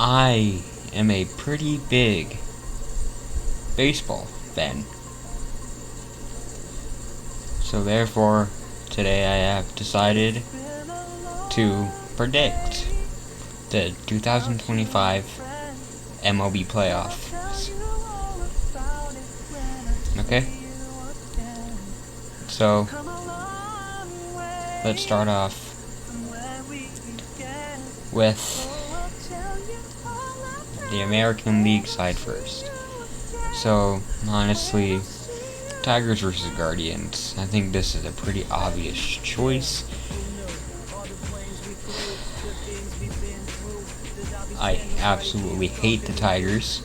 I am a pretty big baseball fan. So therefore, today I have decided to predict the 2025 MLB playoffs. Okay? So, let's start off with the American League side first. So, honestly, Tigers versus Guardians. I think this is a pretty obvious choice. I absolutely hate the Tigers.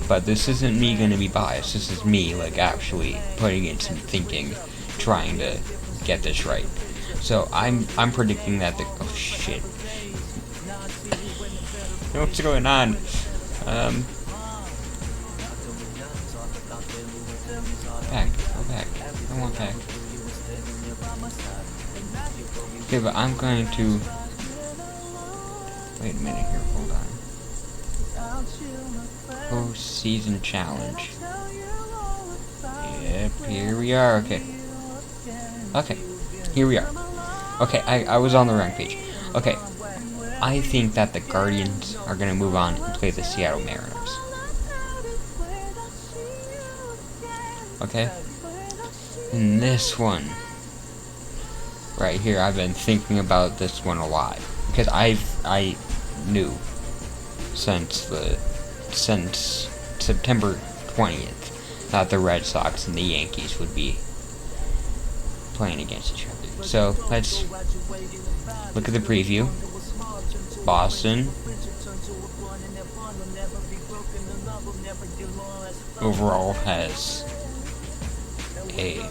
But this isn't me gonna be biased. This is me, actually putting in some thinking, trying to get this right. So, I'm predicting that the... Oh, shit. What's going on? Back. Go back. I want back. Okay, but I'm going to... Wait a minute here, hold on. Postseason challenge. Yep, here we are, okay. Okay, here we are. Okay, I was on the wrong page. Okay, I think that the Guardians are going to move on and play the Seattle Mariners. Okay? And this one, right here, I've been thinking about this one a lot. Because I knew since September 20th that the Red Sox and the Yankees would be playing against each other. So, let's look at the preview. Boston overall has a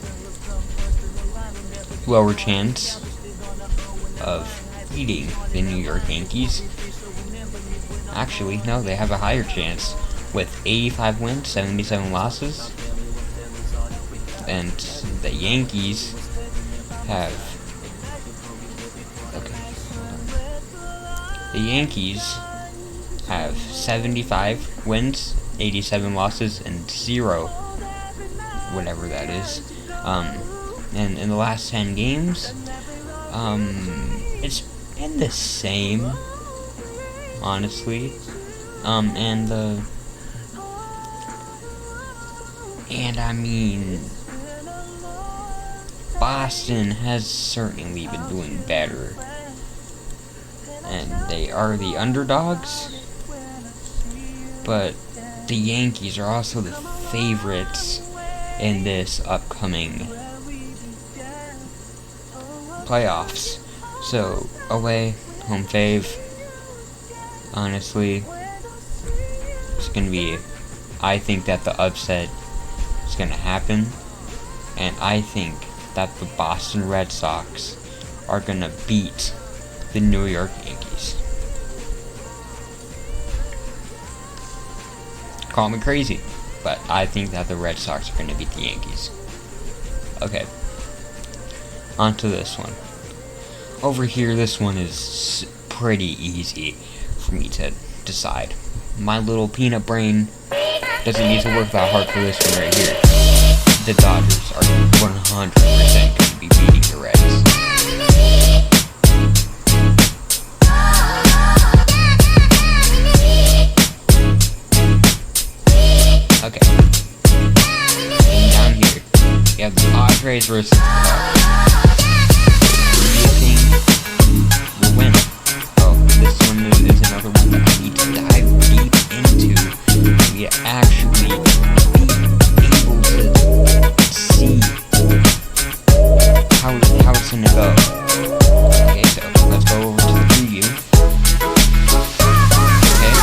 lower chance of beating the New York Yankees. Actually, no, they have a higher chance with 85 wins, 77 losses. And the Yankees have... Okay, hold on. The Yankees have 75 wins, 87 losses, and 0, whatever that is. And in the last 10 games, it's been the same, honestly. And I mean, Boston has certainly been doing better, and they are the underdogs, but the Yankees are also the favorites in this upcoming playoffs. So, away, home fave, honestly, it's gonna be, I think that the upset is gonna happen, and I think that the Boston Red Sox are gonna beat the New York Yankees. Call me crazy, but I think that the Red Sox are gonna beat the Yankees. Okay, on to this one. Over here, this one is pretty easy for me to decide. My little peanut brain doesn't need to work that hard for this one right here. The Dodgers are 100% going to be beating the Reds. Okay. And down here, you have the Padres versus the Cubs. Who do you think will win? Oh, this one is another one that I need to dive deep into. We actually be able to see how it's gonna go. Okay, so let's go over to the preview. Okay,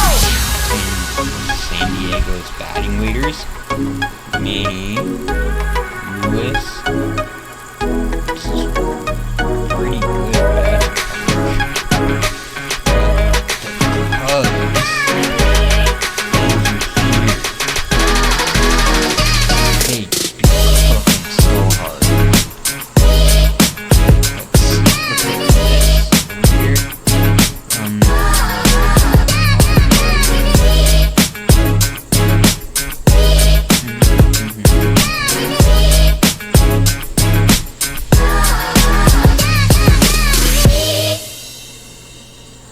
and San Diego's batting leaders: Manny, Lewis,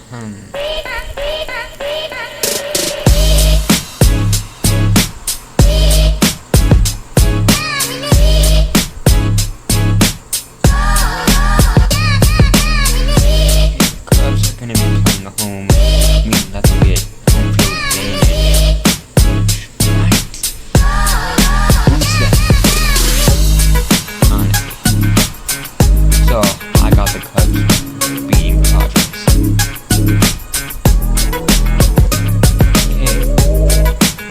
Cubs are gonna be playing a home, meaning that they'll get home field advantage. Who's that? Honestly. So, I got the Cubs beating the Dodgers. Okay.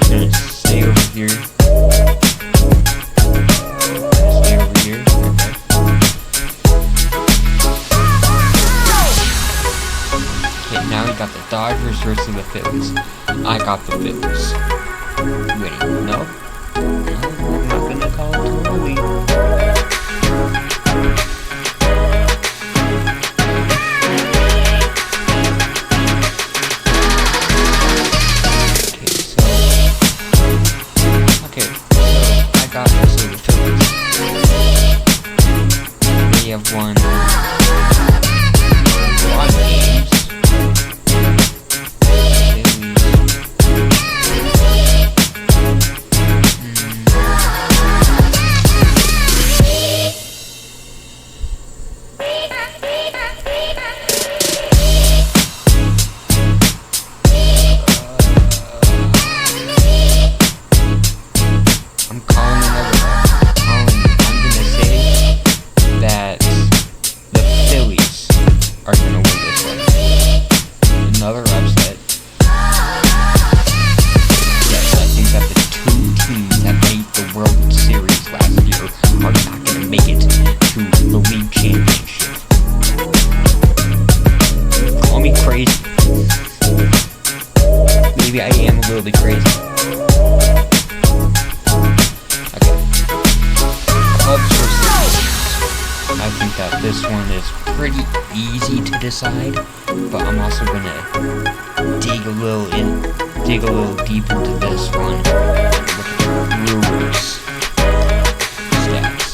I'm gonna stay over here. Stay over here. Okay. Okay, now we got the Dodgers versus the Phillies. I got the Phillies winning. No? No, I'm not gonna call it too early. I got also the Phillies. They have won a lot of games. I'm gonna say that the Phillies are gonna win this one. Another upset. Yes, I think that the two teams that made the World Series last year are not gonna make it to the league championship. Call me crazy. Maybe I am a little bit crazy. I think that this one is pretty easy to decide, but I'm also gonna dig a little deep into this one and look at the Brewers stats.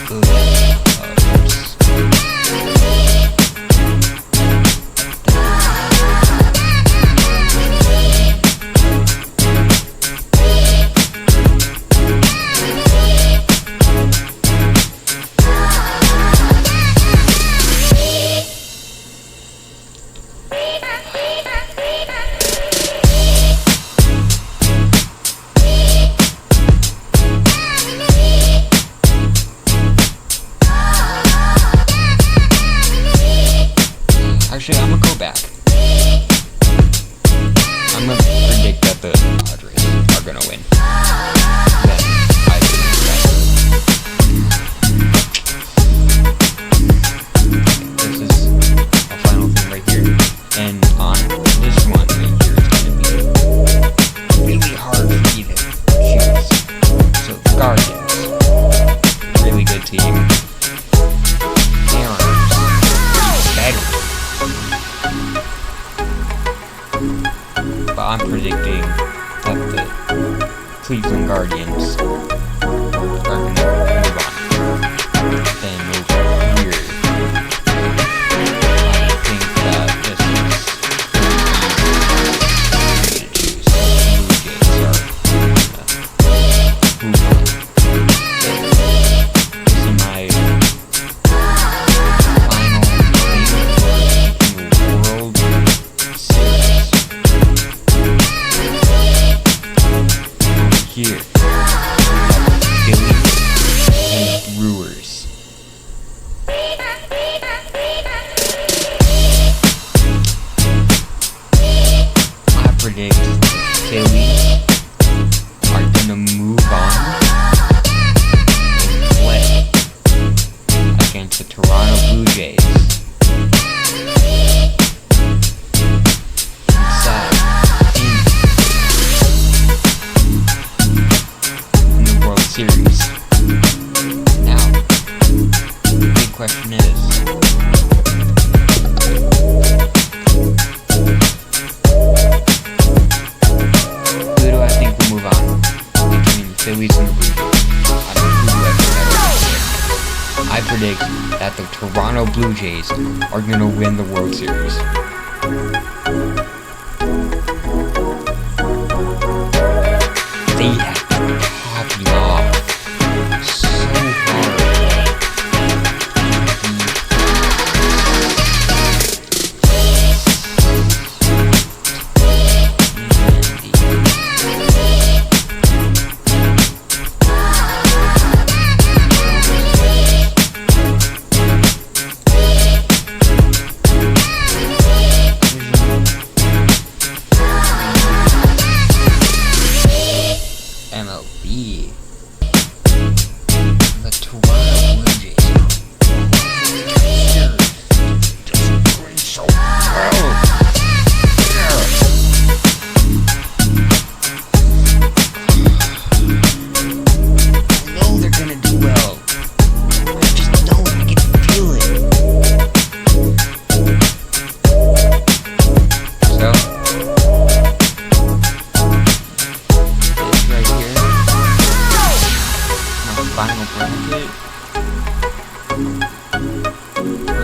Good Cubs. Actually, I'm gonna go back. I'm gonna predict that the Padres are gonna win. Then I predict that. This is a final thing right here, and on this one right here, it's gonna be really hard for me to choose. So, Guardians, really good team. Mariners, better. But I'm predicting that the Cleveland Guardians are going to move on. Then over here, I think that this is pretty easy to choose. The Blue Jays are going to move on. This is my final thing for the World Series. Here, Phillies and Brewers. I predict the Phillies are gonna move on and play against the Toronto Blue Jays. Series. Now, the big question is, who do I think will move on between the Phillies and the Blue Jays? I predict that the Toronto Blue Jays are going to win the World Series. They have been popping off so hard. MLB. The Toronto Blue Jays. Just doing so well. I know they're gonna do well. I just know I can feel it. So, final bracket for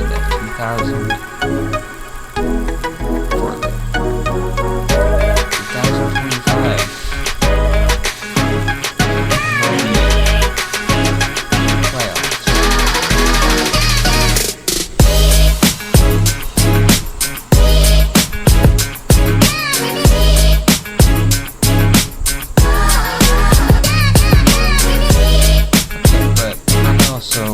the 2000 for the 2025 playoffs. Also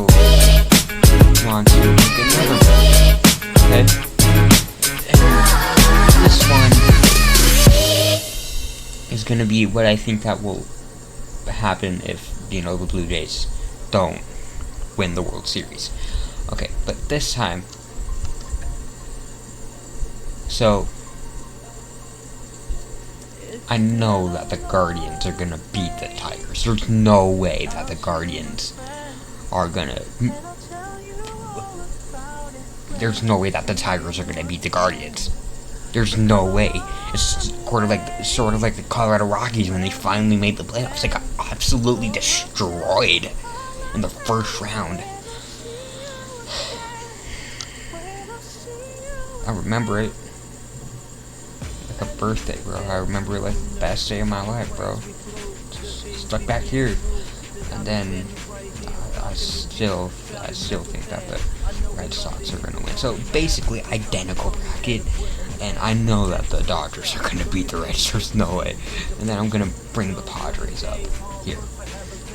want to make another bracket, okay? And this one is going to be what I think that will happen if, the Blue Jays don't win the World Series. Okay, but this time, so I know that the Guardians are going to beat the Tigers. There's no way that the Guardians are gonna. There's no way that the Tigers are gonna beat the Guardians. There's no way. It's sort of like the Colorado Rockies when they finally made the playoffs. They got absolutely destroyed in the first round. I remember it like a birthday, bro. I remember it like the best day of my life, bro. Just stuck back here, and then. I still think that the Red Sox are going to win. So basically, identical bracket, and I know that the Dodgers are going to beat the Reds. There's no way. And then I'm going to bring the Padres up here.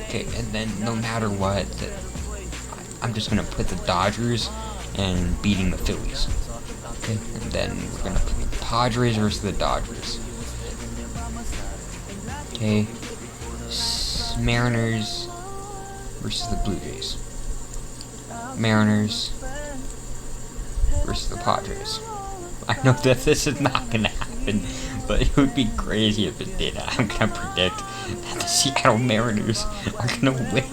Okay, and then no matter what, I'm just going to put the Dodgers and beating the Phillies. Okay, and then we're going to put the Padres versus the Dodgers. Okay, Mariners versus the Blue Jays. Mariners versus the Padres. I know that this is not gonna happen, but it would be crazy if it did. I'm gonna predict that the Seattle Mariners are gonna win.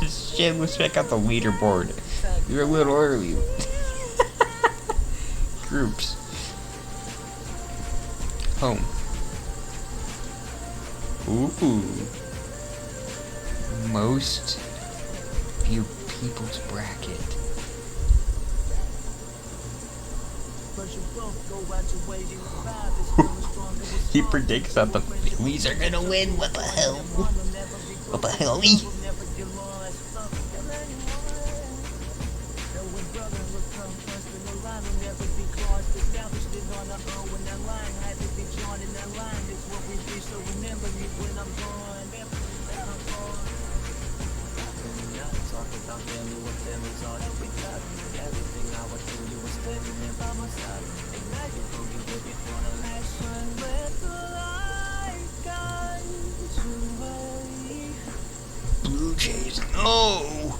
Shit, let's check out the leaderboard. You're a little early. Groups. Home. Ooh. Most view people's bracket. He predicts that the Phillies are gonna win. What the hell? What the hell? Blue Jays, no!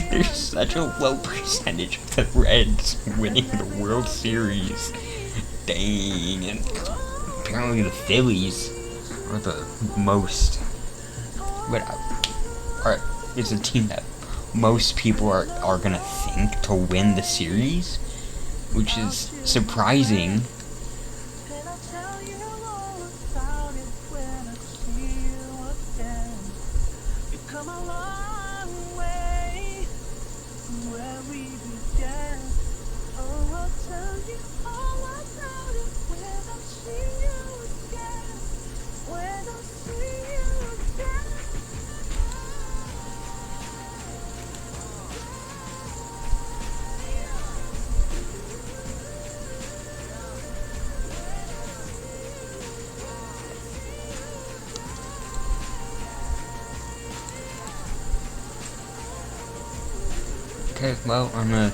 There's such a low percentage of the Reds winning the World Series. Dang, and apparently the Phillies are the most. It's a team that most people are gonna think to win the series, which is surprising. And I'll tell you all about it when I see you again. We've come a long way from where we began. Oh, I'll tell you all about it when I see you again. When I see you again. Okay, well, I'm gonna